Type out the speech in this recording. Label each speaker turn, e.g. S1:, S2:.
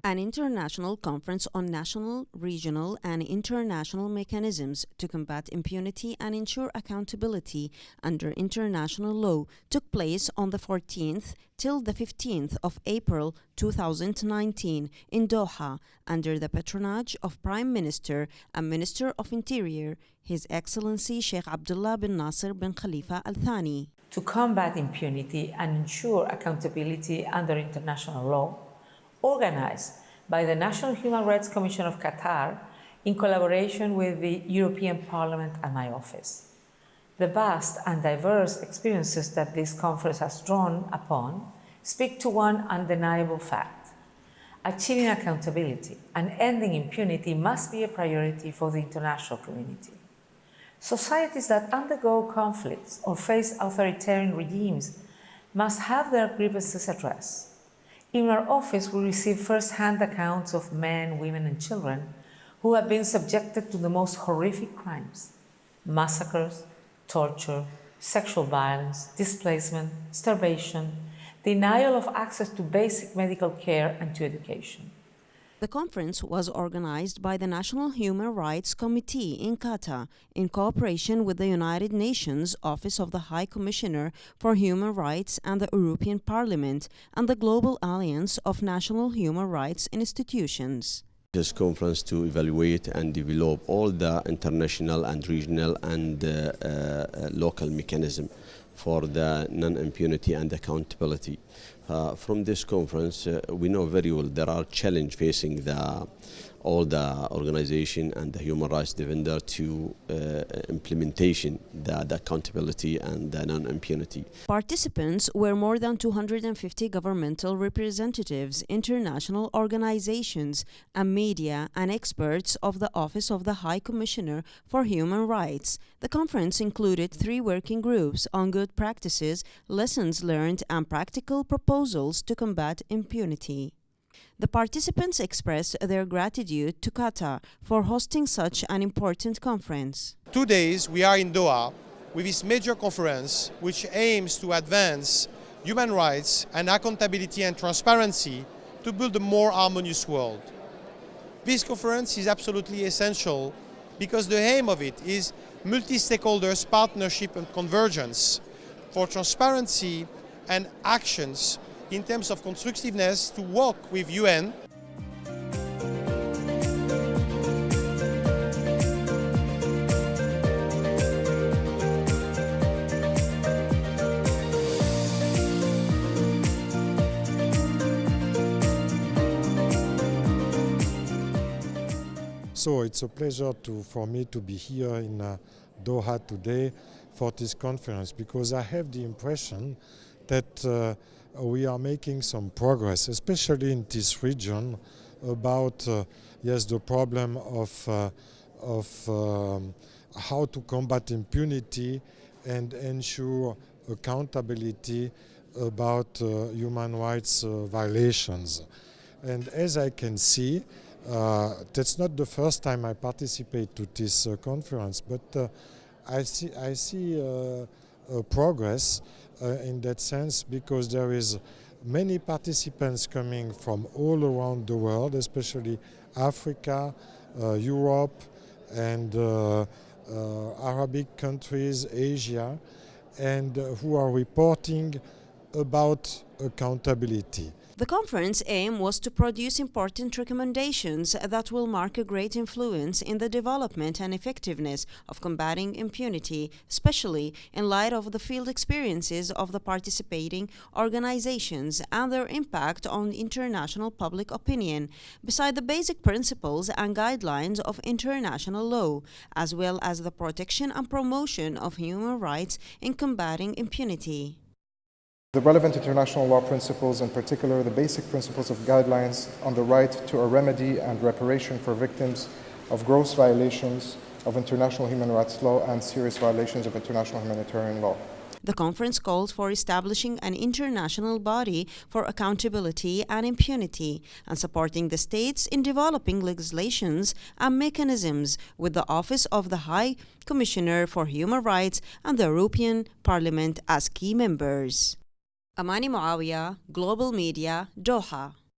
S1: An international conference on national, regional, and international mechanisms to combat impunity and ensure accountability under international law took place on the 14th till the 15th of April 2019 in Doha under the patronage of Prime Minister and Minister of Interior, His Excellency Sheikh Abdullah bin Nasser bin Khalifa Al Thani.
S2: To combat impunity and ensure accountability under international law, organized by the National Human Rights Commission of Qatar in collaboration with the European Parliament and my office. The vast and diverse experiences that this conference has drawn upon speak to one undeniable fact. Achieving accountability and ending impunity must be a priority for the international community. Societies that undergo conflicts or face authoritarian regimes must have their grievances addressed. In our office, we receive first-hand accounts of men, women, and children who have been subjected to the most horrific crimes: massacres, torture, sexual violence, displacement, starvation, denial of access to basic medical care and to education.
S1: The conference was organized by the National Human Rights Committee in Qatar in cooperation with the United Nations Office of the High Commissioner for Human Rights and the European Parliament and the Global Alliance of National Human Rights Institutions.
S3: This conference to evaluate and develop all the international and regional and local mechanism for the non-impunity and accountability. From this conference, we know very well there are challenges facing all the organization and the human rights defender to implementation, the accountability and the non-impunity.
S1: Participants were more than 250 governmental representatives, international organizations, and media and experts of the Office of the High Commissioner for Human Rights. The conference included 3 working groups on good practices, lessons learned, and practical proposals to combat impunity. The participants expressed their gratitude to Qatar for hosting such an important conference.
S4: 2 days we are in Doha with this major conference which aims to advance human rights and accountability and transparency to build a more harmonious world. This conference is absolutely essential because the aim of it is multi-stakeholders partnership and convergence for transparency and actions in terms of constructiveness to work with UN.
S5: So it's a pleasure for me to be here in Doha today for this conference, because I have the impression that we are making some progress, especially in this region, about the problem of how to combat impunity and ensure accountability about human rights violations. And as I can see, that's not the first time I participate to this conference, but I see progress in that sense, because there is many participants coming from all around the world, especially Africa, Europe, and Arabic countries, Asia, and who are reporting about accountability.
S1: The conference aim was to produce important recommendations that will mark a great influence in the development and effectiveness of combating impunity, especially in light of the field experiences of the participating organizations and their impact on international public opinion, beside the basic principles and guidelines of international law, as well as the protection and promotion of human rights in combating impunity.
S6: The relevant international law principles, in particular the basic principles of guidelines on the right to a remedy and reparation for victims of gross violations of international human rights law and serious violations of international humanitarian law.
S1: The conference called for establishing an international body for accountability and impunity and supporting the states in developing legislations and mechanisms with the Office of the High Commissioner for Human Rights and the European Parliament as key members. Amani Muawiyah, Global Media, Doha.